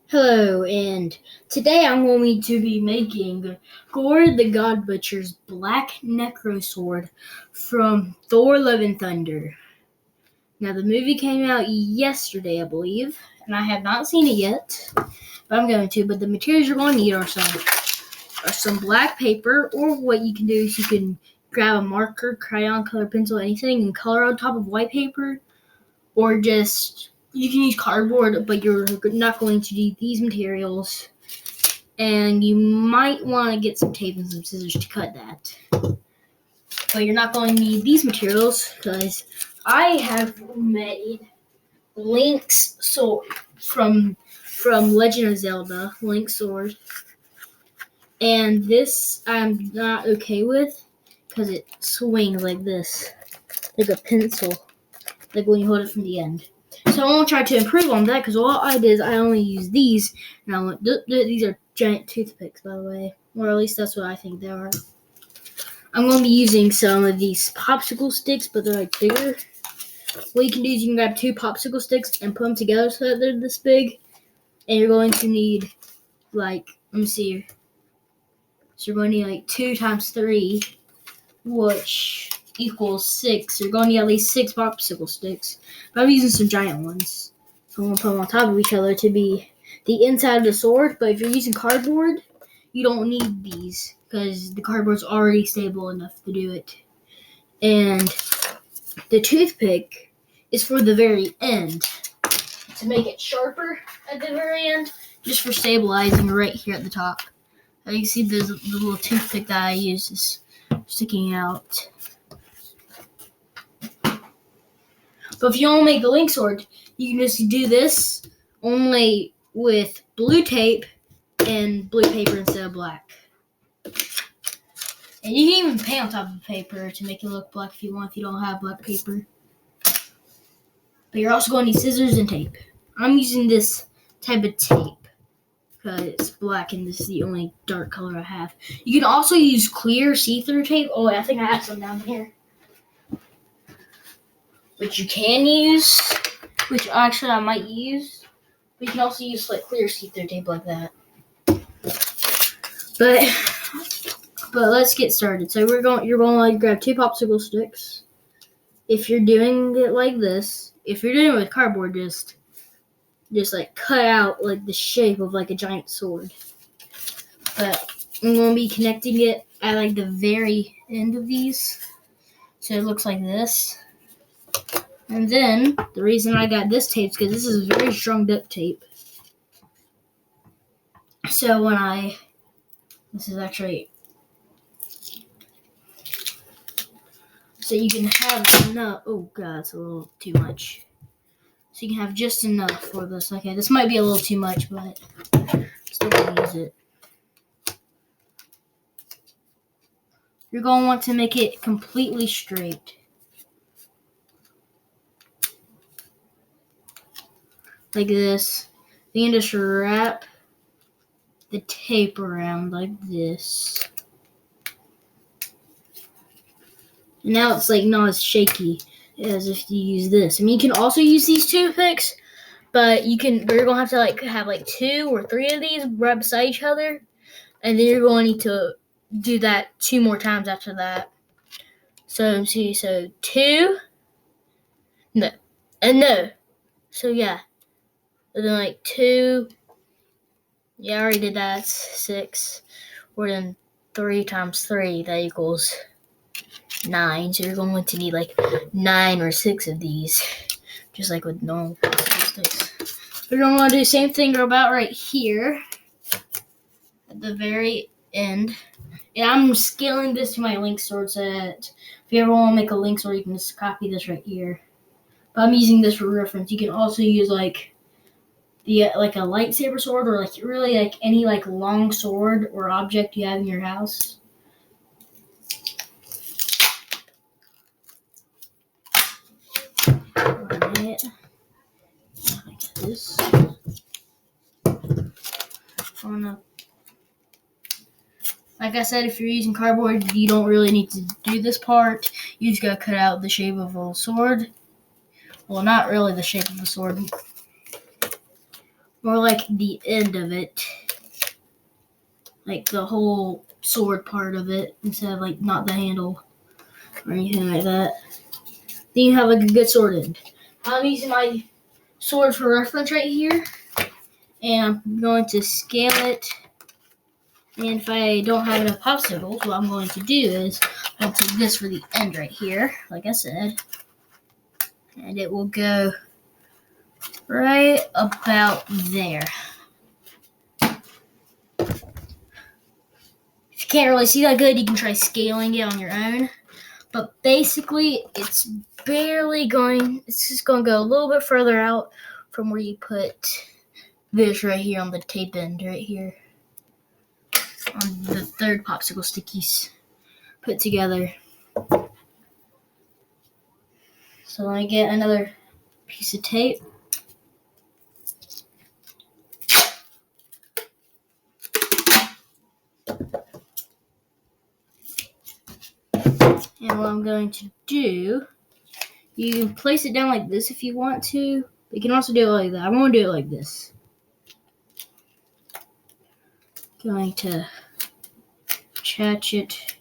Hello, and today I'm going to be making Thor the God Butcher's Black Necrosword from Thor Love and Thunder. Now, the movie came out yesterday, I believe, and I have not seen it yet, but I'm going to. But the materials you're going to need are some black paper, or what you can do is you can grab a marker, crayon, color pencil, anything, and color on top of white paper, or just you can use cardboard, but you're not going to need these materials. And you might want to get some tape and some scissors to cut that. But you're not going to need these materials because I have made Link's sword from Legend of Zelda, Link's sword. And this I'm not okay with because it swings like this, like a pencil, like when you hold it from the end. So I want to try to improve on that because all I did is I only use these. Now these are giant toothpicks, by the way, or at least that's what I think they are. I'm going to be using some of these popsicle sticks, but they're like bigger. What you can do is you can grab 2 popsicle sticks and put them together so that they're this big. And you're going to need let me see. So you're going to need 2 times 3, which equals 6. So you're going to need at least 6 popsicle sticks. But I'm using some giant ones. So I'm going to put them on top of each other to be the inside of the sword. But if you're using cardboard, you don't need these because the cardboard's already stable enough to do it. And the toothpick is for the very end to make it sharper at the very end, just for stabilizing right here at the top. As you can see, the little toothpick that I use is sticking out. But if you want to make the Link sword, you can just do this only with blue tape and blue paper instead of black. And you can even paint on top of the paper to make it look black if you want, if you don't have black paper. But you're also going to need scissors and tape. I'm using this type of tape because it's black and this is the only dark color I have. You can also use clear see-through tape. Oh, I think I have some down here. Which you can use, which actually I might use. But you can also use clear see-through tape like that. But let's get started. So you're going to grab 2 popsicle sticks. If you're doing it like this, if you're doing it with cardboard, just cut out the shape of a giant sword. But I'm going to be connecting it at the very end of these, so it looks like this. And then the reason I got this tape is because this is very strong duct tape. So this is actually, so you can have enough. Oh god, it's a little too much. So you can have just enough for this. Okay, this might be a little too much, but still gonna use it. You're gonna want to make it completely straight. Like this. You can just wrap the tape around like this. And now it's not as shaky as if you use this. I mean, you can also use these toothpicks, but you're gonna have to have 2 or 3 of these right beside each other, and then you're going to need to do that 2 more times after that. So 2, no, and no. So yeah, and then 2. Yeah, I already did that. That's 6. Or then 3 times 3, that equals 9. So you're going to need 9 or 6 of these, just like with normal sticks. We're going to do the same thing about right here at the very end. And I'm scaling this to my Link sword so that if you ever want to make a Link sword, you can just copy this right here. But I'm using this for reference. You can also use like like a lightsaber sword, or like really like any like long sword or object you have in your house. Alright. I got this. Like I said, if you're using cardboard, you don't really need to do this part. You just gotta cut out the shape of a sword. Well, not really the shape of the sword. More like the end of it. Like the whole sword part of it, instead of like not the handle or anything like that. Then you have like a good sword end. I'm using my sword for reference right here. And I'm going to scale it. And if I don't have enough popsicles, what I'm going to do is I'll take this for the end right here, like I said. And it will go right about there. If you can't really see that good, you can try scaling it on your own. But basically, it's just going to go a little bit further out from where you put this right here on the tape end right here. On the third popsicle stickies put together. So I get another piece of tape. And what I'm going to do, you can place it down like this if you want to. But you can also do it like that. I'm going to do it like this. Going to attach it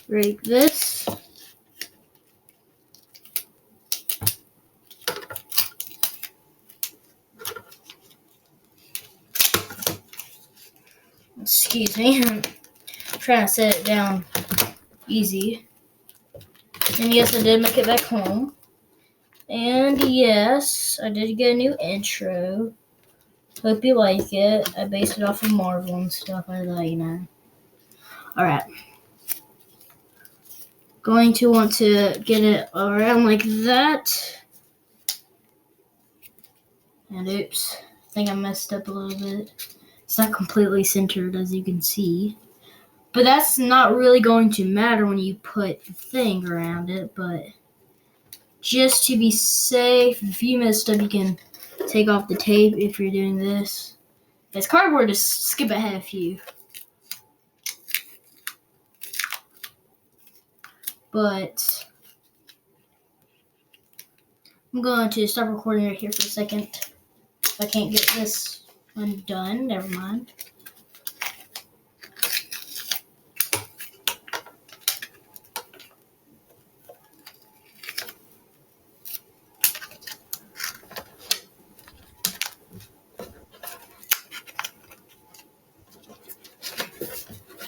like this. Excuse me. I'm trying to set it down easy. And yes, I did make it back home. And yes, I did get a new intro. Hope you like it. I based it off of Marvel and stuff like that, you know. Alright. Going to want to get it around like that. And oops, I think I messed up a little bit. It's not completely centered, as you can see. But that's not really going to matter when you put the thing around it. But just to be safe, if you messed up, you can take off the tape if you're doing this. If it's cardboard, just skip ahead a few. But I'm going to stop recording right here for a second. If I can't get this undone, never mind.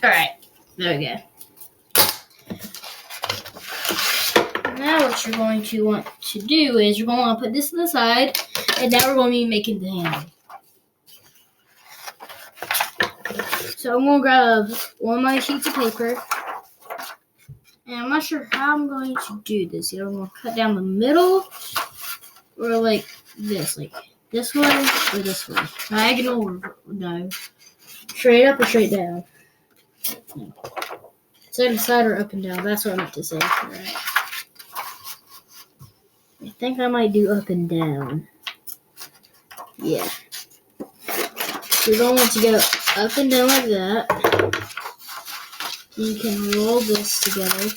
Alright, there we go. Now what you're going to want to do is you're going to want to put this to the side, and now we're going to be making the handle. So I'm going to grab one of my sheets of paper, and I'm not sure how I'm going to do this. I'm going to cut down the middle, or like this way, or this way. Diagonal or no. Straight up or straight down? No. Side to side or up and down. That's what I meant to say. Alright. I think I might do up and down. Yeah. You're going to want to go up and down like that. You can roll this together.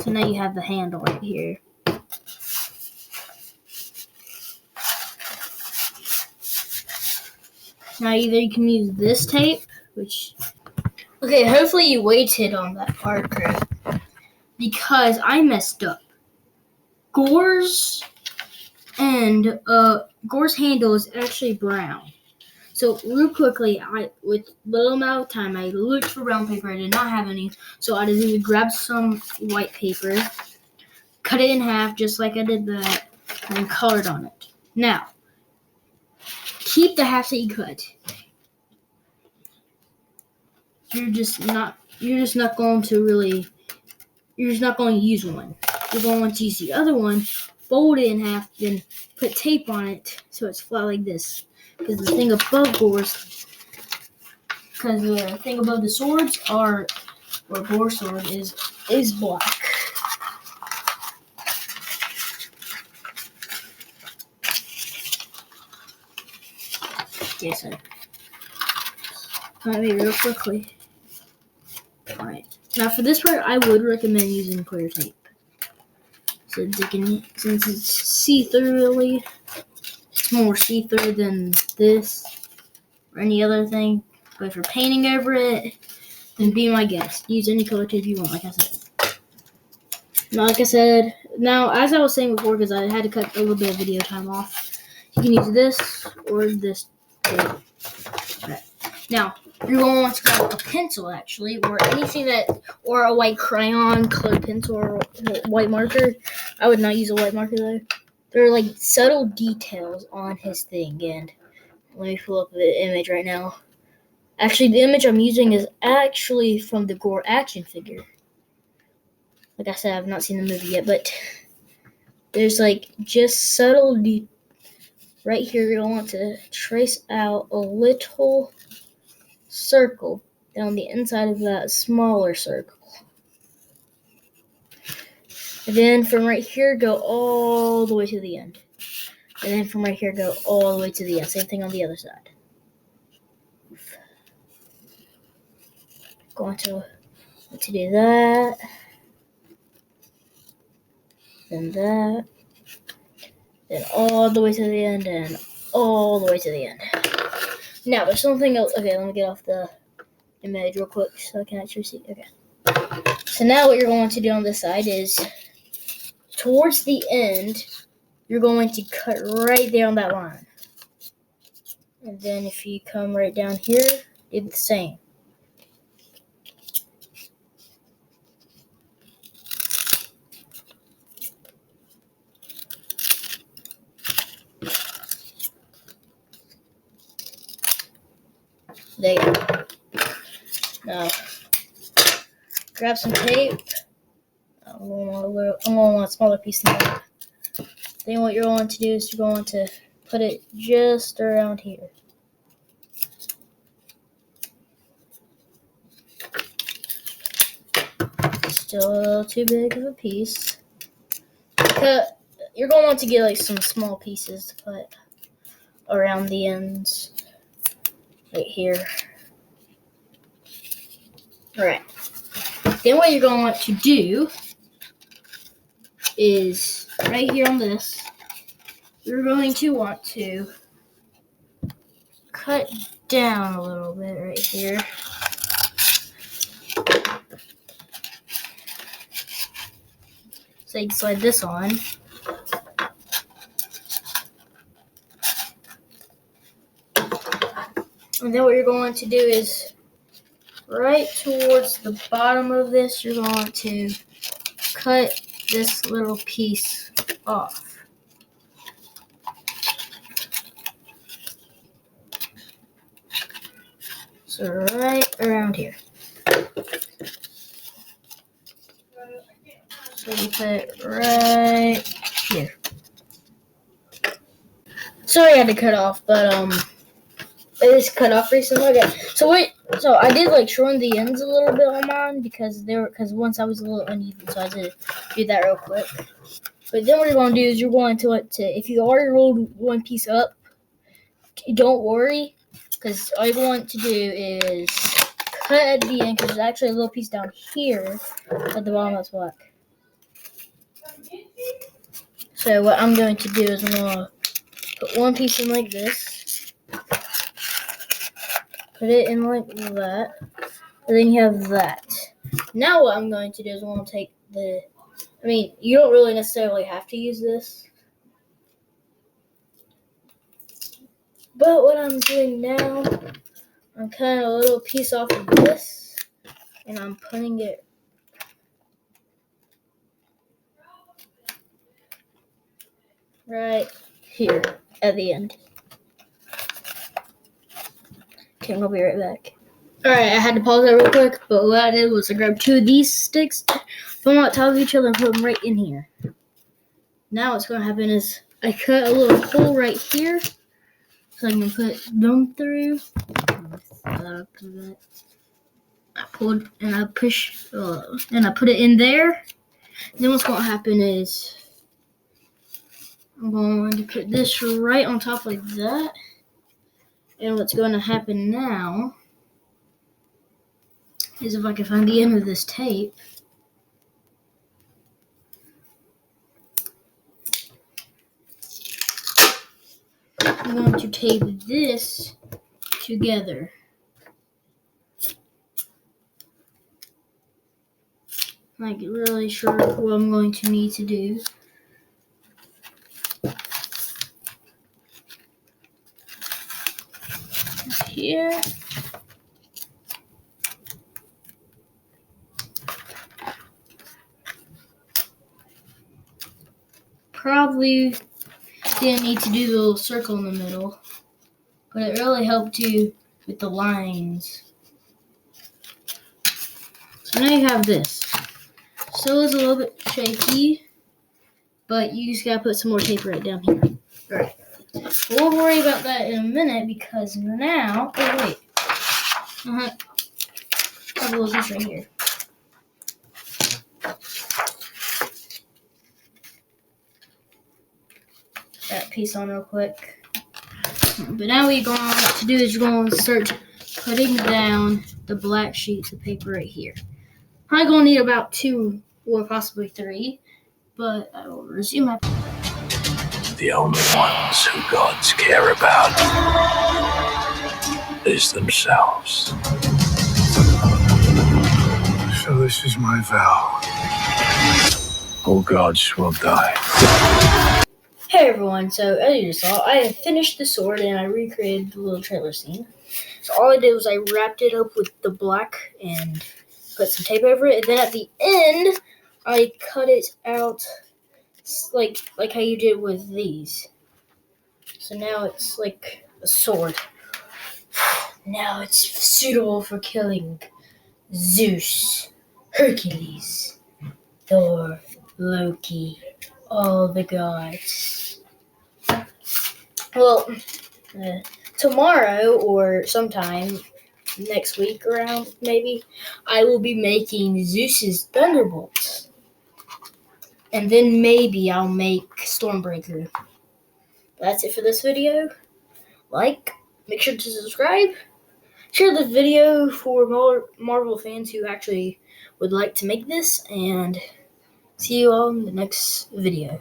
So now you have the handle right here. Now either you can use this tape, which... Okay, hopefully you waited on that part, Chris. Because I messed up. Gore's handle is actually brown. So real quickly, with little amount of time, I looked for brown paper. I did not have any, so I just grabbed some white paper, cut it in half just like I did that, and then colored on it. Now, keep the half that you cut. You're just not you're just not going to use one. You're going to want to use the other one, fold it in half, then put tape on it so it's flat like this. Because the thing above the swords or Gore sword is black. Okay, so let me real quickly. Alright. Now for this part, I would recommend using clear tape. Since it's see-through really. It's more see-through than this or any other thing. But if you're painting over it, then be my guest. Use any color tape you want, like I said. Now, as I was saying before, because I had to cut a little bit of video time off, you can use this or this tape. Right. Now, you're going to want to grab a pencil, actually, or a white crayon, colored pencil, or white marker. I would not use a white marker, though. There are, like, subtle details on his thing, and let me pull up the image right now. Actually, the image I'm using is actually from the Gore action figure. Like I said, I've not seen the movie yet, but there's, like, just subtle right here. You're going to want to trace out a little circle down the inside of that smaller circle. And then from right here, go all the way to the end. And then from right here, go all the way to the end. Same thing on the other side. Going to do that. Then that. Then all the way to the end, and all the way to the end. Now, there's something else. Okay, let me get off the image real quick so I can actually see. Okay. So now what you're going to do on this side is, towards the end, you're going to cut right there on that line. And then if you come right down here, it's the same. There you go. Now, grab some tape. I'm going to want a smaller piece than that. Then what you're going to do is you're going to put it just around here. Still a little too big of a piece. You're going to want to get like some small pieces to put around the ends. Right here. Alright. Then what you're going to want to do is right here on this, you're going to want to cut down a little bit right here. So you can slide this on. And then what you're going to do is right towards the bottom of this, you're going to cut this little piece off. So right around here. So you put it right here. Sorry I had to cut off, but it is cut off recently. Okay. So I did like shorten the ends a little bit on mine because once I was a little uneven, so I had to do that real quick. But then what you're going to do is you're going to if you already rolled one piece up, don't worry, because all you want to do is cut at the end, because there's actually a little piece down here at the bottom that's black. So what I'm going to do is I'm going to put one piece in like this, put it in like that, and then you have that. Now what I'm going to do is I'm going to take you don't really necessarily have to use this, but what I'm doing now, I'm cutting a little piece off of this, and I'm putting it right here at the end. Okay, I'll be right back. Alright, I had to pause that real quick, but what I did was I grabbed 2 of these sticks, put them on top of each other, and put them right in here. Now what's going to happen is I cut a little hole right here, so I can put them through. I pulled and I push, and I put it in there. Then what's going to happen is I'm going to put this right on top like that. And what's going to happen now is if I can find the end of this tape, I'm going to tape this together. Like really sure what I'm going to need to do. Here. Probably didn't need to do the little circle in the middle, but it really helped you with the lines. So now you have this. Still is a little bit shaky, but you just gotta put some more tape right down here. Alright. We'll worry about that in a minute because now, oh wait. I have a little piece right here. That piece on real quick. But now what you're going to do is you're going to start putting down the black sheets of paper right here. I'm going to need about 2 or possibly 3, but I will resume my... The only ones who gods care about is themselves. So this is my vow. All gods will die. Hey everyone, so as you saw, I have finished the sword and I recreated the little trailer scene. So all I did was I wrapped it up with the black and put some tape over it, and then at the end, I cut it out like how you did with these. So now it's like a sword. Now it's suitable for killing Zeus, Hercules, Thor, Loki, all the gods. Well, tomorrow or sometime next week around maybe, I will be making Zeus's Thunderbolts. And then maybe I'll make Stormbreaker. That's it for this video. Make sure to subscribe. Share the video for more Marvel fans who actually would like to make this. And see you all in the next video.